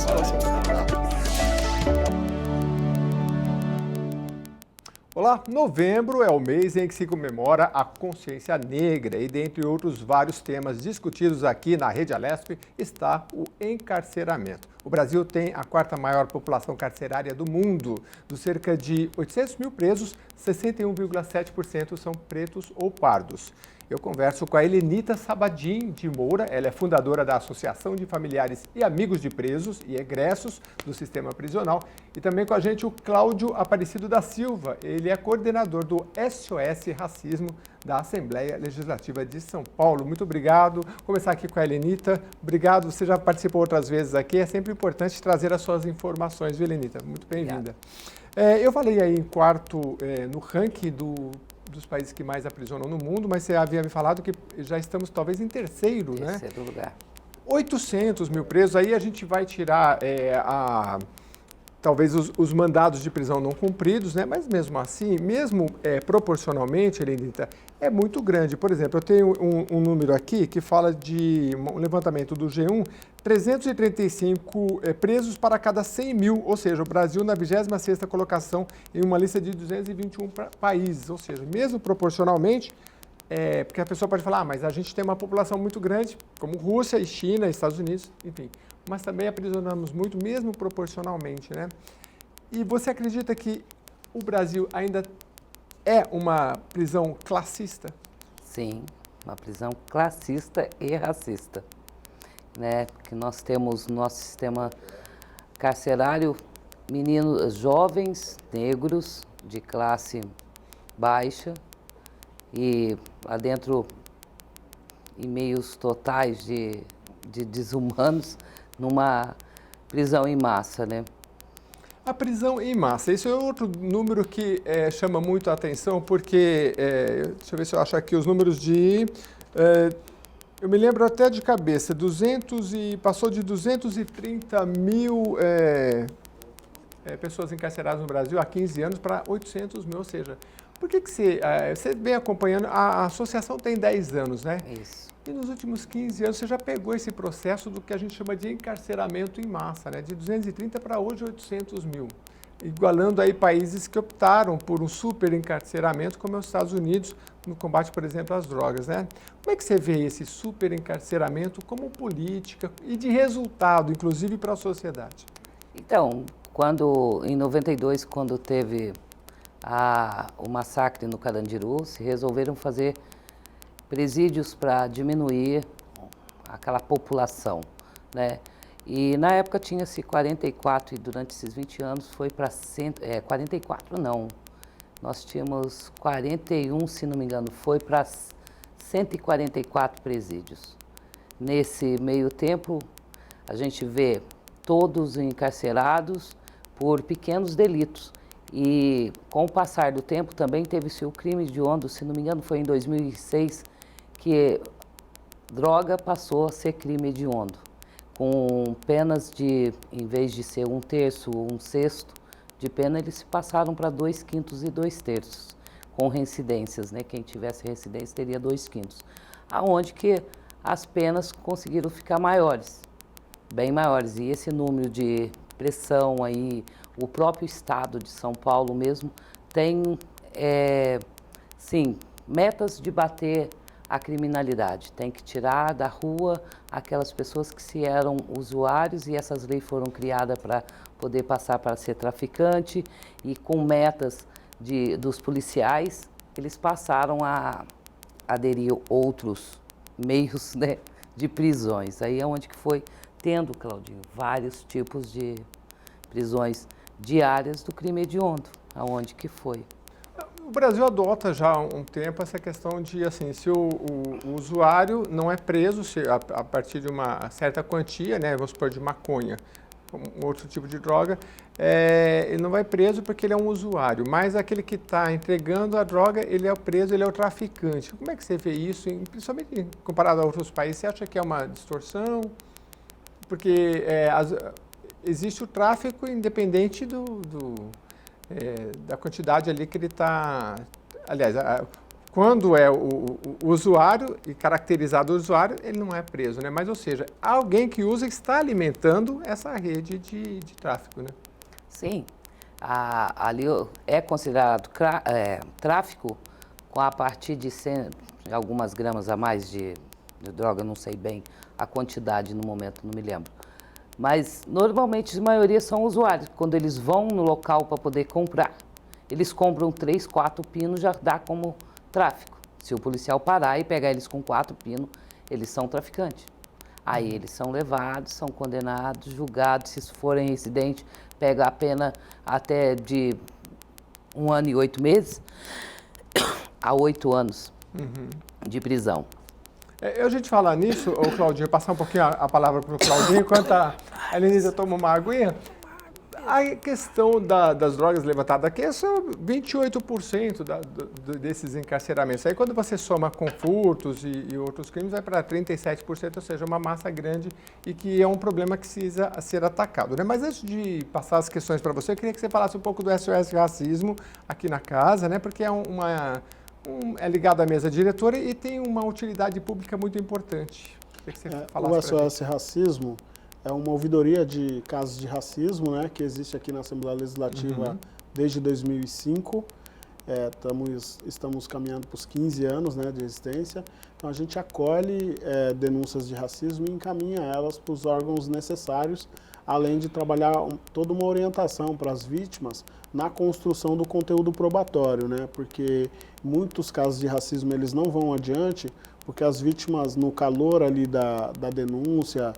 abraço para você. Olá, novembro é o mês em que se comemora a consciência negra e, dentre outros vários temas discutidos aqui na Rede Alesp, está o encarceramento. O Brasil tem a quarta maior população carcerária do mundo. Dos cerca de 800 mil presos, 61,7% são pretos ou pardos. Eu converso com a Helenita Sabadim de Moura, ela é fundadora da Associação de Familiares e Amigos de Presos e Egressos do Sistema Prisional, e também com a gente o Cláudio Aparecido da Silva, ele é coordenador do SOS Racismo da Assembleia Legislativa de São Paulo. Muito obrigado. Vou começar aqui com a Helenita. Obrigado, você já participou outras vezes aqui, é sempre importante trazer as suas informações, viu, Helenita? Muito bem-vinda. Eu falei aí em quarto no ranking dos países que mais aprisionam no mundo, mas você havia me falado que já estamos talvez em terceiro, né? Terceiro lugar. 800 mil presos, aí a gente vai tirar talvez os mandados de prisão não cumpridos, né? Mas mesmo assim, mesmo proporcionalmente, Helenita, é muito grande. Por exemplo, eu tenho um número aqui que fala de um levantamento do G1, 335 presos para cada 100 mil, ou seja, o Brasil na 26ª colocação em uma lista de 221 países, ou seja, mesmo proporcionalmente, porque a pessoa pode falar, mas a gente tem uma população muito grande, como Rússia e China, Estados Unidos, enfim, mas também aprisionamos muito, mesmo proporcionalmente, né? E você acredita que o Brasil ainda é uma prisão classista? Sim, uma prisão classista e racista, né? Porque nós temos no nosso sistema carcerário meninos jovens, negros, de classe baixa, e lá dentro, em meios totais de desumanos, numa prisão em massa, né? A prisão em massa, isso é outro número que chama muito a atenção, porque, deixa eu ver se eu acho aqui os números eu me lembro até de cabeça, passou de 230 mil pessoas encarceradas no Brasil há 15 anos para 800 mil, ou seja, por que você vem acompanhando, a associação tem 10 anos, né? Isso. E nos últimos 15 anos você já pegou esse processo do que a gente chama de encarceramento em massa, né? De 230 para hoje 800 mil, igualando aí países que optaram por um super encarceramento, como é os Estados Unidos, no combate, por exemplo, às drogas, né? Como é que você vê esse super encarceramento como política e de resultado, inclusive para a sociedade? Então, em 92, quando teve o massacre no Carandiru, se resolveram fazer presídios para diminuir aquela população, né? E na época tinha-se 44 e durante esses 20 anos foi para 44 não, nós tínhamos 41, se não me engano, foi para 144 presídios. Nesse meio tempo, a gente vê todos encarcerados por pequenos delitos. E com o passar do tempo também teve-se o crime hediondo, se não me engano foi em 2006, que droga passou a ser crime hediondo, com penas em vez de ser 1/3 ou 1/6 de pena, eles passaram para 2/5 e 2/3, com reincidências, né? Quem tivesse reincidência teria 2/5, aonde que as penas conseguiram ficar maiores, bem maiores, e esse número de pressão aí, o próprio estado de São Paulo mesmo tem, sim, metas de bater a criminalidade. Tem que tirar da rua aquelas pessoas que se eram usuários e essas leis foram criadas para poder passar para ser traficante e com metas dos policiais, eles passaram a aderir outros meios, né, de prisões. Aí é onde que foi tendo, Claudinho, vários tipos de prisões diárias do crime hediondo, aonde que foi. O Brasil adota já há um tempo essa questão de, assim, se o usuário não é preso a partir de uma certa quantia, né, vamos supor, de maconha, um outro tipo de droga, ele não vai preso porque ele é um usuário, mas aquele que está entregando a droga, ele é preso, ele é o traficante. Como é que você vê isso, principalmente comparado a outros países? Você acha que é uma distorção? Porque existe o tráfico independente da quantidade ali que ele está... Aliás, quando é o usuário e caracterizado o usuário, ele não é preso, né? Mas, ou seja, alguém que usa está alimentando essa rede de tráfico, né? Sim, ali é considerado tráfico com a partir de algumas gramas a mais de droga, não sei bem a quantidade no momento, não me lembro. Mas normalmente a maioria são usuários, quando eles vão no local para poder comprar. Eles compram 3, 4 pinos, já dá como tráfico. Se o policial parar e pegar eles com 4 pinos, eles são traficantes. Aí eles são levados, são condenados, julgados, se forem reincidente, pega a pena até de 1 ano e 8 meses a 8 anos de prisão. A gente falar nisso, ô Claudinho, passar um pouquinho a palavra para o Claudinho, enquanto a Lenisa toma uma aguinha. A questão das drogas levantada aqui é só 28% desses encarceramentos. Aí quando você soma com furtos e outros crimes, vai para 37%, ou seja, uma massa grande e que é um problema que precisa ser atacado, né? Mas antes de passar as questões para você, eu queria que você falasse um pouco do SOS Racismo aqui na casa, né? Porque é ligado à mesa diretora e tem uma utilidade pública muito importante. Queria que você falasse o SOS Racismo é uma ouvidoria de casos de racismo, né, que existe aqui na Assembleia Legislativa desde 2005. Estamos caminhando para os 15 anos, né, de existência. Então a gente acolhe denúncias de racismo e encaminha elas para os órgãos necessários, além de trabalhar toda uma orientação para as vítimas na construção do conteúdo probatório, né, porque muitos casos de racismo eles não vão adiante, porque as vítimas, no calor ali da denúncia,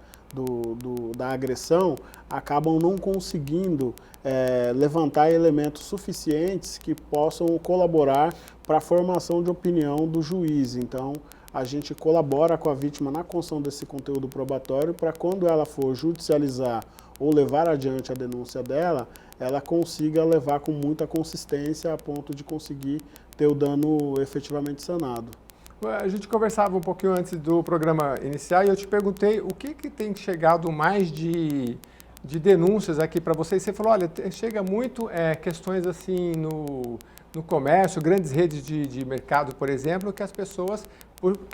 da agressão, acabam não conseguindo levantar elementos suficientes que possam colaborar para a formação de opinião do juiz. Então, a gente colabora com a vítima na construção desse conteúdo probatório para quando ela for judicializar ou levar adiante a denúncia dela, ela consiga levar com muita consistência a ponto de conseguir ter o dano efetivamente sanado. A gente conversava um pouquinho antes do programa iniciar e eu te perguntei o que tem chegado mais de denúncias aqui para vocês. Você falou, olha, chega muito questões assim no comércio, grandes redes de mercado, por exemplo, que a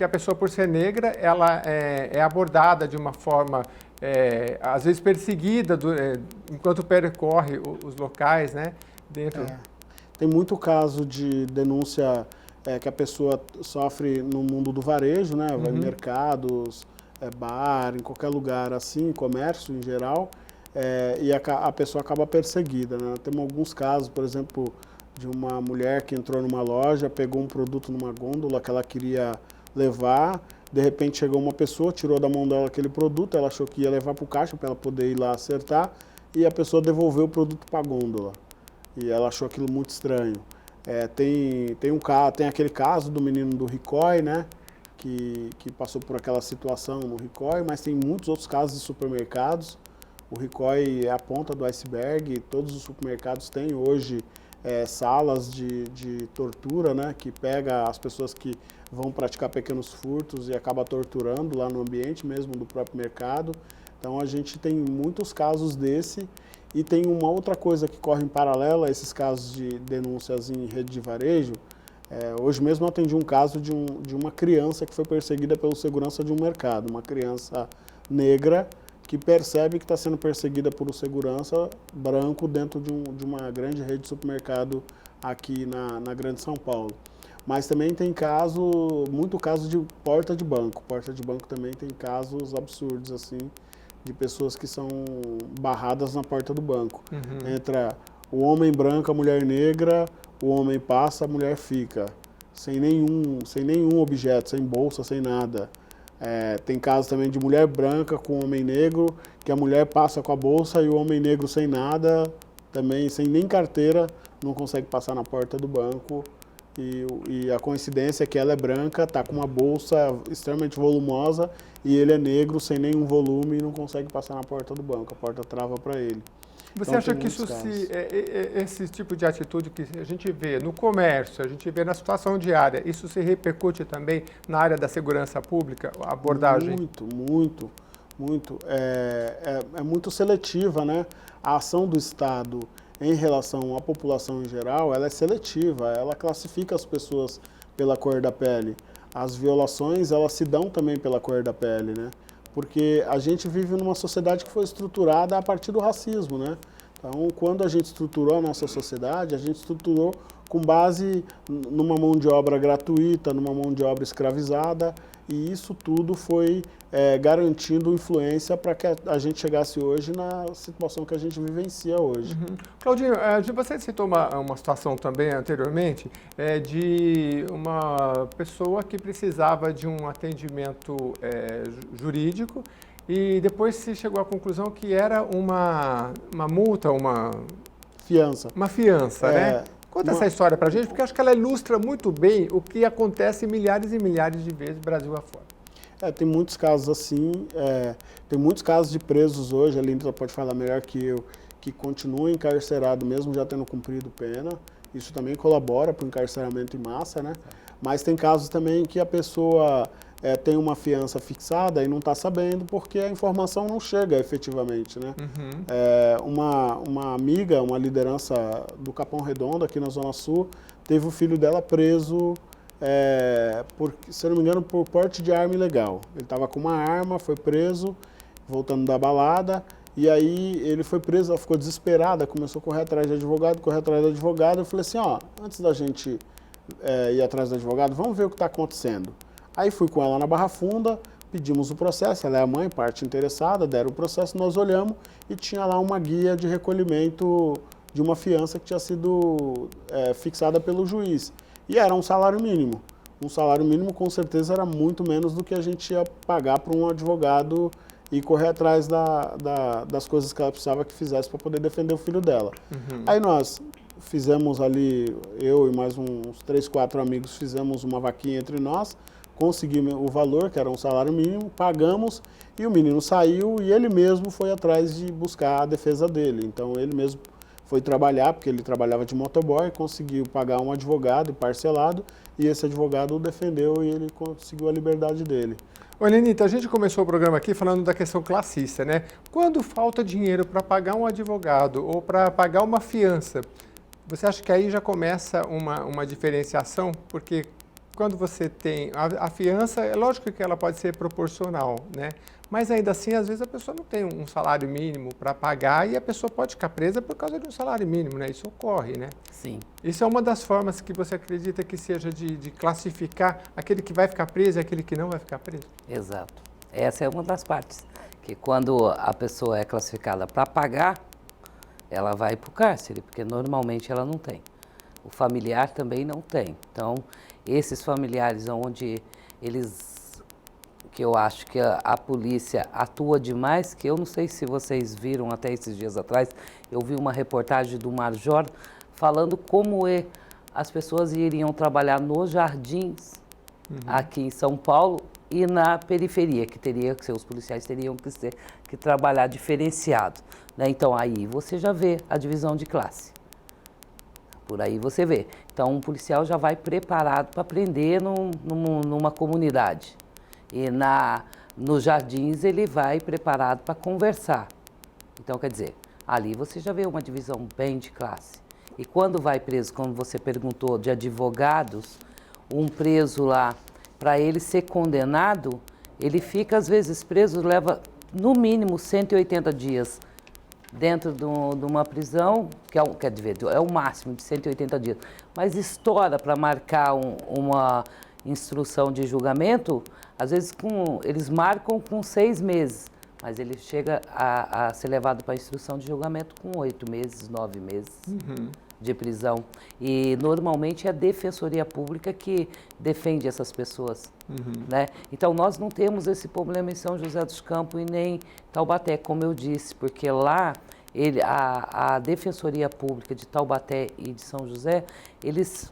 pessoa por ser negra, ela é abordada de uma forma, às vezes perseguida, enquanto percorre os locais, né? Dentro. Tem muito caso de denúncia que a pessoa sofre no mundo do varejo, né? Vai em mercados, bar, em qualquer lugar assim, comércio em geral, e a pessoa acaba perseguida, né? Temos alguns casos, por exemplo, de uma mulher que entrou numa loja, pegou um produto numa gôndola que ela queria levar, de repente chegou uma pessoa, tirou da mão dela aquele produto, ela achou que ia levar para o caixa para ela poder ir lá acertar, e a pessoa devolveu o produto para a gôndola. E ela achou aquilo muito estranho. Tem aquele caso do menino do Ricoh, né, que passou por aquela situação no Ricoh, mas tem muitos outros casos de supermercados. O Ricoh é a ponta do iceberg, todos os supermercados têm hoje salas de tortura, né, que pega as pessoas que vão praticar pequenos furtos e acaba torturando lá no ambiente mesmo do próprio mercado. Então a gente tem muitos casos desse. E tem uma outra coisa que corre em paralelo a esses casos de denúncias em rede de varejo. Hoje mesmo eu atendi um caso de uma criança que foi perseguida pelo segurança de um mercado, uma criança negra que percebe que está sendo perseguida por um segurança branco dentro de uma grande rede de supermercado aqui na Grande São Paulo. Mas também tem muito caso de porta de banco. Porta de banco também tem casos absurdos assim, de pessoas que são barradas na porta do banco. Entra o homem branco, a mulher negra, o homem passa, a mulher fica. Sem nenhum objeto, sem bolsa, sem nada. Tem casos também de mulher branca com homem negro, que a mulher passa com a bolsa e o homem negro sem nada, também sem nem carteira, não consegue passar na porta do banco. E a coincidência é que ela é branca, está com uma bolsa extremamente volumosa e ele é negro, sem nenhum volume e não consegue passar na porta do banco, a porta trava para ele. Você Então, acha que esse tipo de atitude que a gente vê no comércio, a gente vê na situação diária, isso se repercute também na área da segurança pública, a abordagem? Muito. É muito seletiva, né? A ação do Estado em relação à população em geral, ela é seletiva, ela classifica as pessoas pela cor da pele. As violações, elas se dão também pela cor da pele, né? Porque a gente vive numa sociedade que foi estruturada a partir do racismo, né? Então, quando a gente estruturou a nossa sociedade, a gente estruturou com base numa mão de obra gratuita, numa mão de obra escravizada, e isso tudo foi garantindo influência para que a gente chegasse hoje na situação que a gente vivencia hoje. Uhum. Claudinho, você citou uma situação também anteriormente de uma pessoa que precisava de um atendimento jurídico e depois se chegou à conclusão que era uma multa, uma Fiança. Uma fiança, né? Conta essa história pra gente, porque acho que ela ilustra muito bem o que acontece milhares e milhares de vezes Brasil afora. Tem muitos casos assim, tem muitos casos de presos hoje, a Linda pode falar melhor que eu, que continuam encarcerados mesmo já tendo cumprido pena. Isso também colabora para o encarceramento em massa, né? Mas tem casos também que a pessoa tem uma fiança fixada e não está sabendo porque a informação não chega efetivamente, né? Uma amiga, uma liderança do Capão Redondo, aqui na Zona Sul, teve o filho dela preso, se eu não me engano, por porte de arma ilegal. Ele estava com uma arma, foi preso, voltando da balada, e aí ele foi preso, ela ficou desesperada, começou a correr atrás de advogado, eu falei assim, antes da gente ir atrás do advogado, vamos ver o que está acontecendo. Aí fui com ela na Barra Funda, pedimos o processo, ela é a mãe, parte interessada, deram o processo, nós olhamos e tinha lá uma guia de recolhimento de uma fiança que tinha sido fixada pelo juiz. E era um salário mínimo. Um salário mínimo com certeza era muito menos do que a gente ia pagar para um advogado e correr atrás das coisas que ela precisava que fizesse para poder defender o filho dela. Aí nós fizemos ali, eu e mais uns 3, 4 amigos, fizemos uma vaquinha entre nós, conseguimos o valor, que era um salário mínimo, pagamos e o menino saiu e ele mesmo foi atrás de buscar a defesa dele. Então ele mesmo foi trabalhar, porque ele trabalhava de motoboy, conseguiu pagar um advogado parcelado e esse advogado o defendeu e ele conseguiu a liberdade dele. Ô, Lenita, a gente começou o programa aqui falando da questão classista, né? Quando falta dinheiro para pagar um advogado ou para pagar uma fiança, você acha que aí já começa uma diferenciação? Porque quando você tem a fiança, é lógico que ela pode ser proporcional, né? Mas ainda assim, às vezes a pessoa não tem um salário mínimo para pagar e a pessoa pode ficar presa por causa de um salário mínimo, né? Isso ocorre, né? Sim. Isso é uma das formas que você acredita que seja de classificar aquele que vai ficar preso e aquele que não vai ficar preso? Exato. Essa é uma das partes. Que quando a pessoa é classificada para pagar, ela vai para o cárcere, porque normalmente ela não tem. O familiar também não tem. Então, esses familiares onde que eu acho que a polícia atua demais, que eu não sei se vocês viram até esses dias atrás, eu vi uma reportagem do Major falando como as pessoas iriam trabalhar nos jardins, aqui em São Paulo, e na periferia, que os policiais teriam que trabalhar diferenciado, né? Então, aí você já vê a divisão de classe. Por aí você vê. Então, um policial já vai preparado para prender numa comunidade. E nos jardins ele vai preparado para conversar. Então, quer dizer, ali você já vê uma divisão bem de classe. E quando vai preso, como você perguntou, de advogados, um preso lá, para ele ser condenado, ele fica às vezes preso, leva no mínimo 180 dias dentro de uma prisão, quer dizer, é o máximo de 180 dias, mas estoura para marcar uma instrução de julgamento, às vezes eles marcam com 6 meses, mas ele chega a ser levado para a instrução de julgamento com 8 meses, 9 meses de prisão. E normalmente é a Defensoria Pública que defende essas pessoas, né? Então nós não temos esse problema em São José dos Campos e nem Taubaté, como eu disse, porque lá a Defensoria Pública de Taubaté e de São José, eles,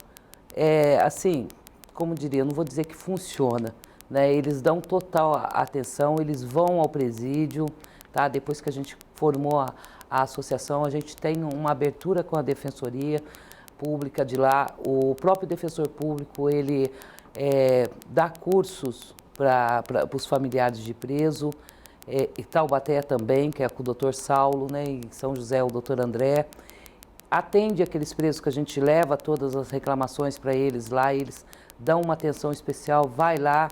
assim, como diria, eu não vou dizer que funciona, né? Eles dão total atenção, eles vão ao presídio, tá? Depois que a gente formou a associação, a gente tem uma abertura com a Defensoria Pública de lá. O próprio defensor público, ele dá cursos para os familiares de preso, e Taubaté também, que é com o doutor Saulo, né? Em São José, o doutor André. Atende aqueles presos que a gente leva todas as reclamações para eles lá, eles dão uma atenção especial, vai lá.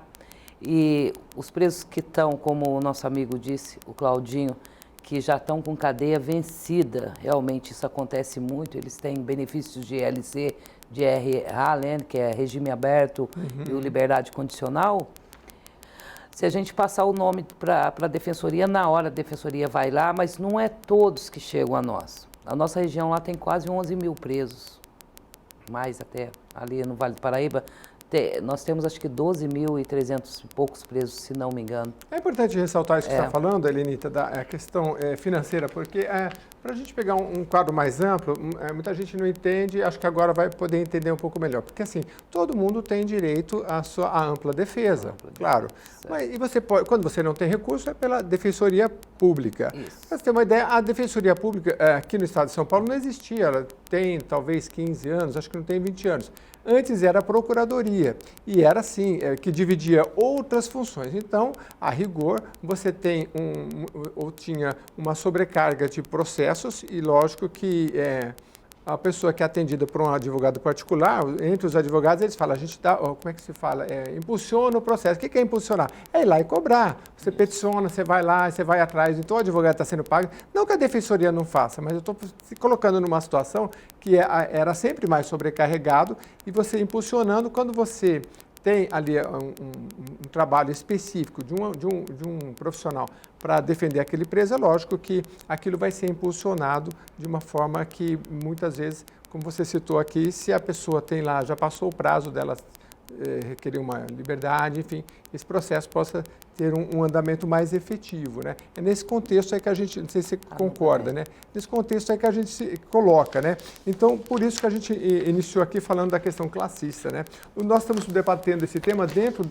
E os presos que estão, como o nosso amigo disse, o Claudinho, que já estão com cadeia vencida, realmente isso acontece muito, eles têm benefícios de LC, de RA, que é regime aberto, e o liberdade condicional. Se a gente passar o nome para a Defensoria, na hora a Defensoria vai lá, mas não é todos que chegam a nós. A nossa região lá tem quase 11 mil presos, mais até ali no Vale do Paraíba. Nós temos acho que 12.300 e poucos presos, se não me engano. É importante ressaltar isso que você está falando, Helenita, da questão financeira, porque para a gente pegar um quadro mais amplo, muita gente não entende, acho que agora vai poder entender um pouco melhor. Porque assim, todo mundo tem direito à ampla defesa, claro. Mas, e você pode, quando você não tem recurso, é pela Defensoria Pública. Isso. Para você ter uma ideia, a Defensoria Pública aqui no estado de São Paulo não existia, ela tem talvez 15 anos, acho que não tem 20 anos. Antes era a Procuradoria e era assim, que dividia outras funções. Então, a rigor, você tem ou tinha uma sobrecarga de processos e lógico que a pessoa que é atendida por um advogado particular, entre os advogados, eles falam, a gente dá, como é que se fala? Impulsiona o processo. O que é impulsionar? É ir lá e cobrar. Você peticiona, você vai lá, você vai atrás, então o advogado está sendo pago. Não que a defensoria não faça, mas eu estou se colocando numa situação que era sempre mais sobrecarregado e você impulsionando quando você tem ali um trabalho específico de um profissional para defender aquele preso, é lógico que aquilo vai ser impulsionado de uma forma que muitas vezes, como você citou aqui, se a pessoa tem lá, já passou o prazo dela requerer uma liberdade, enfim, esse processo possa ter um andamento mais efetivo, né? É nesse contexto aí que a gente, não sei se você concorda, né? Nesse contexto aí que a gente se coloca, né? Então, por isso que a gente iniciou aqui falando da questão classista, né? Nós estamos debatendo esse tema dentro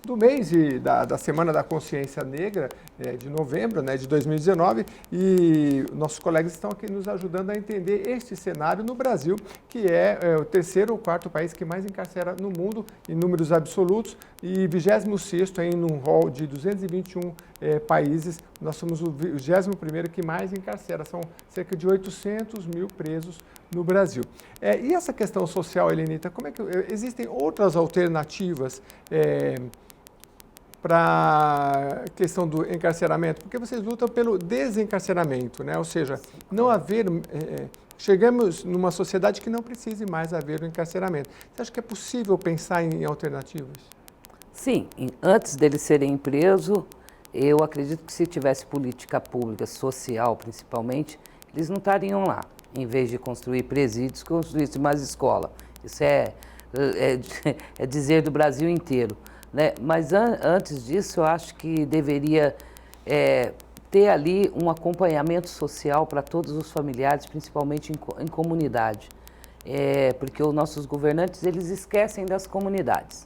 do mês da Semana da Consciência Negra, de novembro, né, de 2019, e nossos colegas estão aqui nos ajudando a entender este cenário no Brasil, que é o terceiro ou quarto país que mais encarcera no mundo, em números absolutos, e 26º em um rol de 221 países, nós somos o 21º que mais encarcera, são cerca de 800 mil presos no Brasil. E essa questão social, Helenita, como é que existem outras alternativas para a questão do encarceramento? Porque vocês lutam pelo desencarceramento, né? Ou seja, não haver... chegamos numa sociedade que não precise mais haver o encarceramento. Você acha que é possível pensar em alternativas? Sim, antes deles serem presos, eu acredito que se tivesse política pública, social principalmente, eles não estariam lá. Em vez de construir presídios, construísse mais escola. Isso é dizer do Brasil inteiro, né? Mas antes disso, eu acho que deveria ter ali um acompanhamento social para todos os familiares, principalmente em comunidade. Porque os nossos governantes, eles esquecem das comunidades.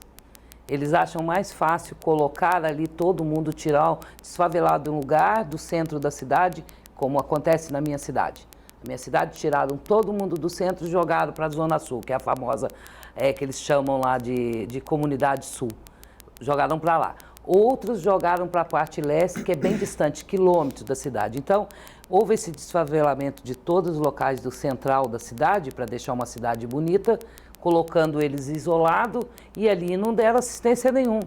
Eles acham mais fácil colocar ali todo mundo, tirar o desfavelado de um lugar, do centro da cidade, como acontece na minha cidade. Na minha cidade tiraram todo mundo do centro e jogaram para a Zona Sul, que é a famosa, que eles chamam lá de Comunidade Sul. Jogaram para lá. Outros jogaram para a parte leste, que é bem distante, quilômetros da cidade. Então, houve esse desfavelamento de todos os locais do central da cidade, para deixar uma cidade bonita, colocando eles isolados, e ali não deram assistência nenhuma.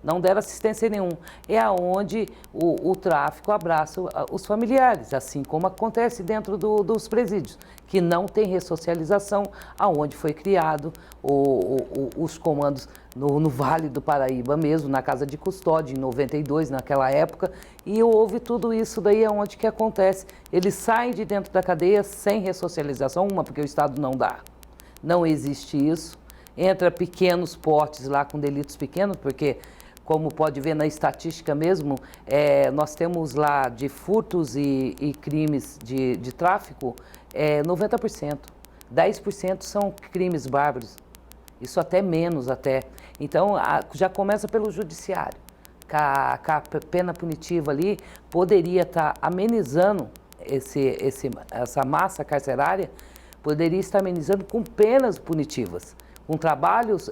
Não deram assistência nenhuma. É aonde o tráfico abraça os familiares, assim como acontece dentro dos presídios, que não tem ressocialização, aonde foi criado os comandos no Vale do Paraíba mesmo, na Casa de Custódia, em 92, naquela época, e houve tudo isso daí aonde que acontece. Eles saem de dentro da cadeia sem ressocialização, porque o Estado não dá. Não existe isso. Entra pequenos portes lá com delitos pequenos, porque, como pode ver na estatística mesmo, nós temos lá de furtos e crimes de tráfico, 90%. 10% são crimes bárbaros. Isso até menos até. Então, já começa pelo judiciário. A pena punitiva ali poderia estar amenizando essa massa carcerária, poderia estar amenizando com penas punitivas, com trabalhos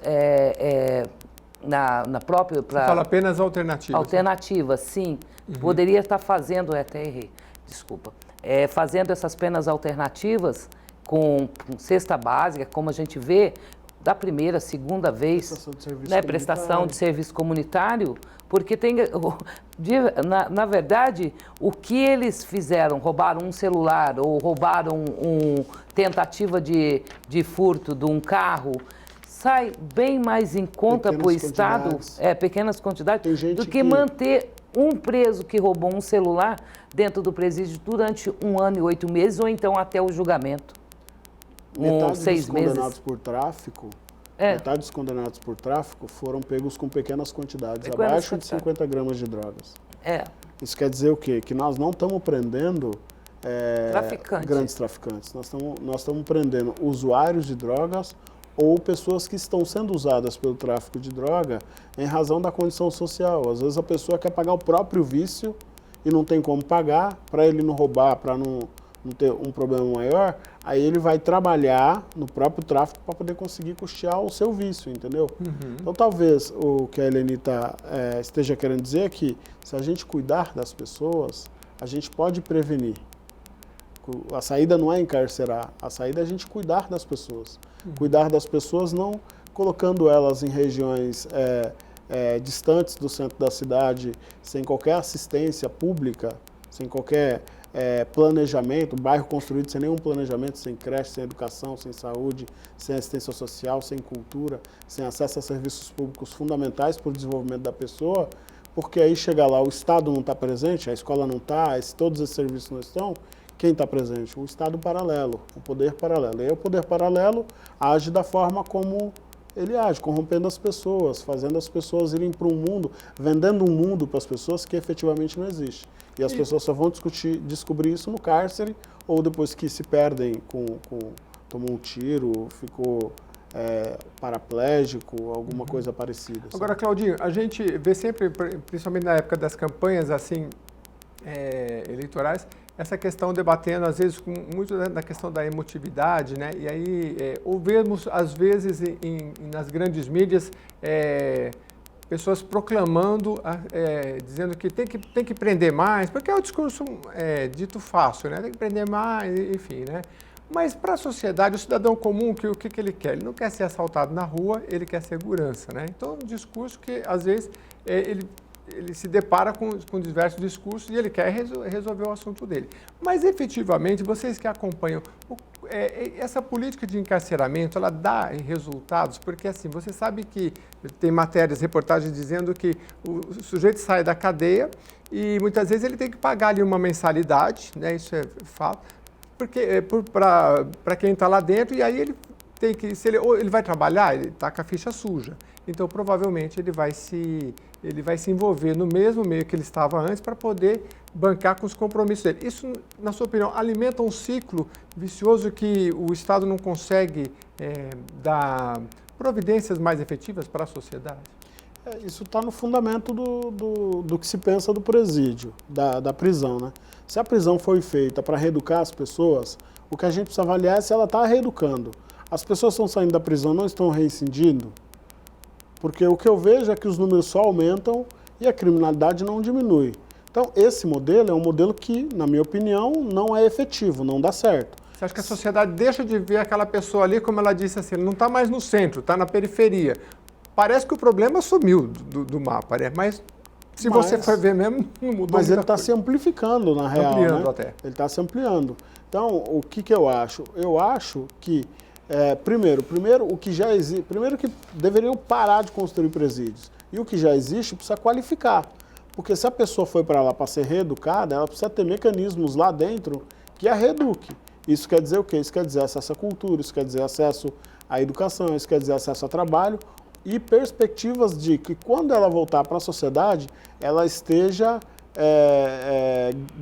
na própria... Você fala penas alternativas. Alternativas, sim. Uhum. Poderia estar fazendo, até errei, desculpa, fazendo essas penas alternativas com cesta básica, como a gente vê, da primeira, segunda vez, Prestação de serviço né, prestação de serviço comunitário, porque tem, na verdade, o que eles fizeram, roubaram um celular ou roubaram tentativa de furto de um carro, sai bem mais em conta para o Estado, pequenas quantidades, do que manter um preso que roubou um celular dentro do presídio durante 1 ano e 8 meses, ou então até o julgamento. Metade 6 dos meses. condenados por tráfico, metade dos condenados por tráfico foram pegos com pequenas quantidades, abaixo de 50 gramas de drogas. Isso quer dizer o quê? Que nós não estamos prendendo grandes traficantes. Nós estamos prendendo usuários de drogas ou pessoas que estão sendo usadas pelo tráfico de droga em razão da condição social. Às vezes a pessoa quer pagar o próprio vício e não tem como pagar, para ele não roubar, para não ter um problema maior, aí ele vai trabalhar no próprio tráfico para poder conseguir custear o seu vício, entendeu? Então talvez o que a Helenita esteja querendo dizer é que se a gente cuidar das pessoas, a gente pode prevenir. A saída não é encarcerar, a saída é a gente cuidar das pessoas. Cuidar das pessoas não colocando elas em regiões distantes do centro da cidade, sem qualquer assistência pública, sem qualquer planejamento, bairro construído sem nenhum planejamento, sem creche, sem educação, sem saúde, sem assistência social, sem cultura, sem acesso a serviços públicos fundamentais para o desenvolvimento da pessoa, porque aí chega lá, o Estado não está presente, a escola não está, todos esses serviços não estão, quem está presente? O Estado paralelo, o poder paralelo. E aí o poder paralelo age da forma como ele age, corrompendo as pessoas, fazendo as pessoas irem para um mundo, vendendo um mundo para as pessoas que efetivamente não existe. E as pessoas só vão descobrir isso no cárcere ou depois que se perdem, tomou um tiro, ficou paraplégico, alguma coisa parecida. Sabe? Agora, Claudinho, a gente vê sempre, principalmente na época das campanhas assim eleitorais, essa questão debatendo, às vezes, muito da questão da emotividade, né? E aí, ouvimos, às vezes, nas grandes mídias, pessoas proclamando, dizendo que tem que prender mais, porque é o discurso dito fácil, né? Tem que prender mais, enfim, né? Mas para a sociedade, o cidadão comum, o que ele quer? Ele não quer ser assaltado na rua, ele quer segurança, né? Então, um discurso que, às vezes, ele se depara com diversos discursos e ele quer resolver o assunto dele. Mas, efetivamente, vocês que acompanham, essa política de encarceramento, ela dá resultados? Porque, assim, você sabe que tem matérias, reportagens dizendo que o sujeito sai da cadeia e, muitas vezes, ele tem que pagar ali uma mensalidade, né? Isso é fato, para quem está lá dentro, e aí ele tem que, ou ele vai trabalhar, ele está com a ficha suja. Então, provavelmente, ele vai se envolver no mesmo meio que ele estava antes para poder bancar com os compromissos dele. Isso, na sua opinião, alimenta um ciclo vicioso que o Estado não consegue dar providências mais efetivas para a sociedade? Isso está no fundamento do que se pensa do presídio, da prisão, né? Se a prisão foi feita para reeducar as pessoas, o que a gente precisa avaliar é se ela está reeducando. As pessoas que estão saindo da prisão não estão reincidindo? Porque o que eu vejo é que os números só aumentam e a criminalidade não diminui. Então, esse modelo é um modelo que, na minha opinião, não é efetivo, não dá certo. Você acha que a sociedade deixa de ver aquela pessoa ali, como ela disse assim, ele não está mais no centro, está na periferia. Parece que o problema sumiu do mapa, né? Mas se você for ver mesmo, não mudou. Mas ele está se amplificando, na real. Ampliando, né? até. Ele está se ampliando. Então, o que eu acho? Eu acho que, primeiro, o que já existe, primeiro que deveriam parar de construir presídios. E o que já existe precisa qualificar. Porque se a pessoa foi para lá para ser reeducada, ela precisa ter mecanismos lá dentro que a reeduque. Isso quer dizer o quê? Isso quer dizer acesso à cultura, isso quer dizer acesso à educação, isso quer dizer acesso a trabalho e perspectivas de que quando ela voltar para a sociedade, ela esteja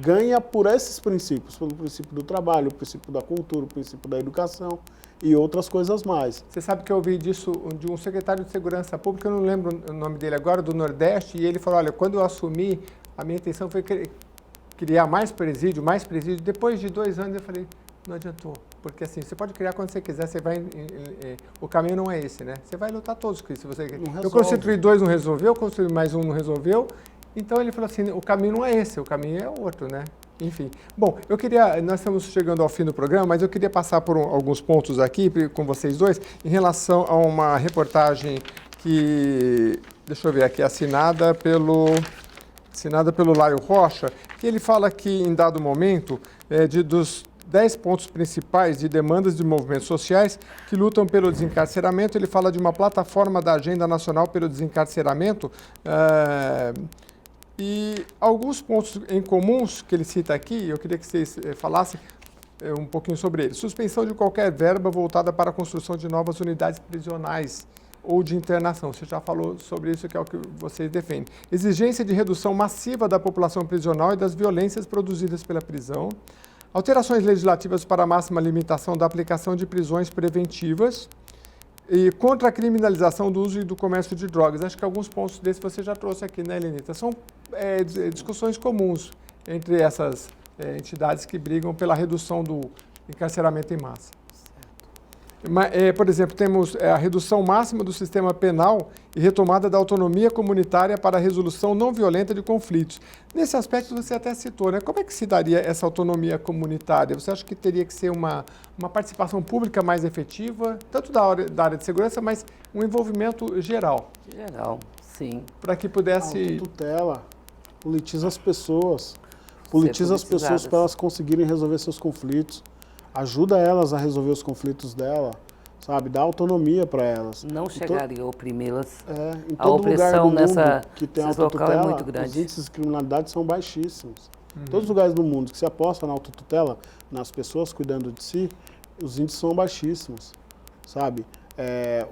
ganha por esses princípios, pelo princípio do trabalho, o princípio da cultura, o princípio da educação e outras coisas mais. Você sabe que eu ouvi disso de um secretário de Segurança Pública, eu não lembro o nome dele agora, do Nordeste, e ele falou, olha, quando eu assumi, a minha intenção foi criar mais presídio. Depois de 2 anos eu falei, não adiantou, porque assim, você pode criar quando você quiser, você vai, o caminho não é esse, né? Você vai lutar todos com isso. Eu constituí 2, não resolveu, construí mais um, não resolveu. Então ele falou assim, o caminho não é esse, o caminho é outro, né? Enfim. Bom, nós estamos chegando ao fim do programa, mas eu queria passar por alguns pontos aqui com vocês dois, em relação a uma reportagem que, deixa eu ver aqui, assinada pelo Laio Rocha, que ele fala que, em dado momento, dos 10 pontos principais de demandas de movimentos sociais que lutam pelo desencarceramento, ele fala de uma plataforma da Agenda Nacional pelo Desencarceramento, e alguns pontos em comuns que ele cita aqui, eu queria que vocês falassem um pouquinho sobre ele. Suspensão de qualquer verba voltada para a construção de novas unidades prisionais ou de internação. Você já falou sobre isso, que é o que vocês defendem. Exigência de redução massiva da população prisional e das violências produzidas pela prisão. Alterações legislativas para a máxima limitação da aplicação de prisões preventivas. E contra a criminalização do uso e do comércio de drogas. Acho que alguns pontos desses você já trouxe aqui, né, Helenita? São discussões comuns entre essas entidades que brigam pela redução do encarceramento em massa. Por exemplo, temos a redução máxima do sistema penal e retomada da autonomia comunitária para a resolução não violenta de conflitos. Nesse aspecto, você até citou, né? Como é que se daria essa autonomia comunitária? Você acha que teria que ser uma participação pública mais efetiva, tanto da área de segurança, mas um envolvimento geral? Geral, sim. Para que pudesse... Tutela, politiza as pessoas. Politiza as pessoas para elas conseguirem resolver seus conflitos. Ajuda elas a resolver os conflitos dela, sabe? Dá autonomia para elas. Não chegaria a oprimi-las. Em todo lugar do mundo que tem autotutela, é muito grande. os índices de criminalidade são baixíssimos. Todos os lugares do mundo que se aposta na autotutela, nas pessoas cuidando de si, os índices são baixíssimos, sabe?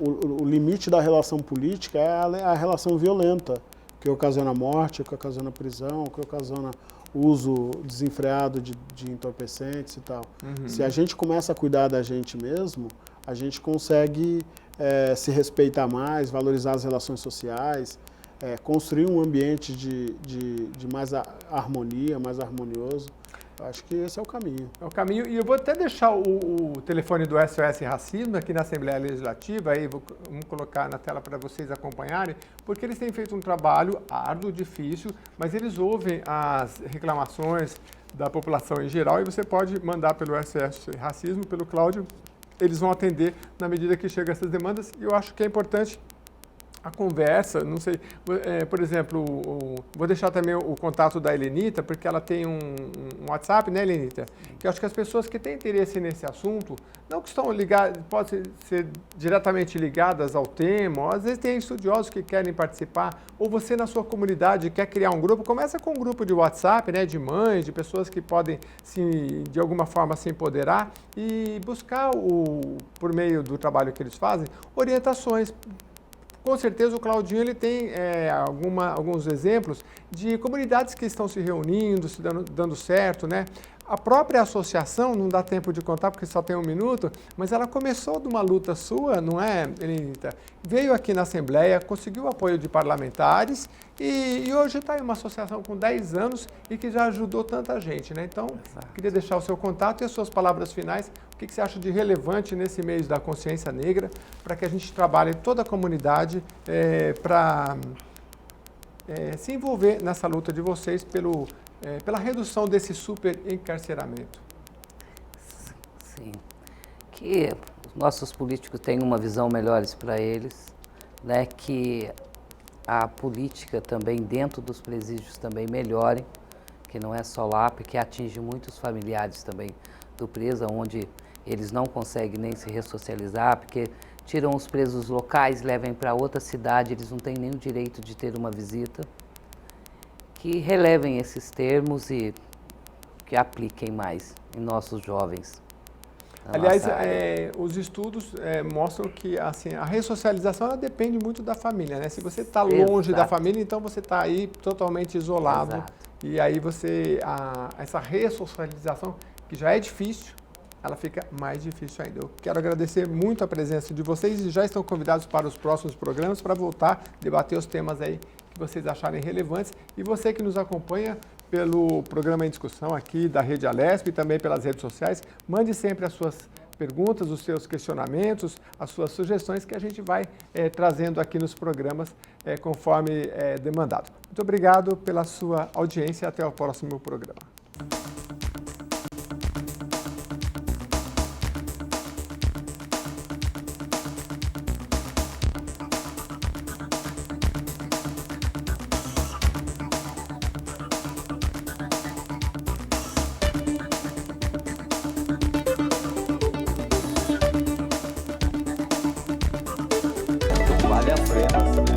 O limite da relação política é a relação violenta, que ocasiona morte, que ocasiona prisão, que ocasiona uso desenfreado de entorpecentes e tal. Se a gente começa a cuidar da gente mesmo, a gente consegue se respeitar mais, valorizar as relações sociais, construir um ambiente de mais harmonia, mais harmonioso. Eu acho que esse é o caminho. É o caminho, e eu vou até deixar o telefone do SOS Racismo aqui na Assembleia Legislativa, aí vamos colocar na tela para vocês acompanharem, porque eles têm feito um trabalho árduo, difícil, mas eles ouvem as reclamações da população em geral e você pode mandar pelo SOS Racismo, pelo Cláudio, eles vão atender na medida que chegam essas demandas, e eu acho que é importante a conversa, não sei, por exemplo, vou deixar também o contato da Helenita, porque ela tem um WhatsApp, né, Helenita? Que eu acho que as pessoas que têm interesse nesse assunto, não que estão ligadas, podem ser diretamente ligadas ao tema, ou às vezes tem estudiosos que querem participar, ou você na sua comunidade quer criar um grupo, começa com um grupo de WhatsApp, né, de mães, de pessoas que podem, de alguma forma, se empoderar e buscar, por meio do trabalho que eles fazem, orientações. Com certeza o Claudinho ele tem alguns exemplos de comunidades que estão se reunindo, se dando certo, né? A própria associação, não dá tempo de contar porque só tem um minuto, mas ela começou de uma luta sua, não é, Helenita? Veio aqui na Assembleia, conseguiu o apoio de parlamentares e hoje está em uma associação com 10 anos e que já ajudou tanta gente, né? Então, queria deixar o seu contato e as suas palavras finais. O que você acha de relevante nesse mês da consciência negra para que a gente trabalhe toda a comunidade para se envolver nessa luta de vocês pela redução desse super encarceramento? Sim. Que os nossos políticos tenham uma visão melhor para eles, né? Que a política também dentro dos presídios também melhore, que não é só lá, porque atinge muitos familiares também do preso, onde eles não conseguem nem se ressocializar, porque tiram os presos locais, levam para outra cidade, eles não têm nem o direito de ter uma visita. Que relevem esses termos e que apliquem mais em nossos jovens. Aliás, os estudos mostram que assim, a ressocialização ela depende muito da família, né? Se você está longe da família, então você está aí totalmente isolado. Exato. E aí essa ressocialização, que já é difícil, ela fica mais difícil ainda. Eu quero agradecer muito a presença de vocês e já estão convidados para os próximos programas para voltar a debater os temas aí que vocês acharem relevantes. E você que nos acompanha pelo programa em discussão aqui da Rede Alesp e também pelas redes sociais, mande sempre as suas perguntas, os seus questionamentos, as suas sugestões que a gente vai trazendo aqui nos programas conforme demandado. Muito obrigado pela sua audiência e até o próximo programa. problemas, né?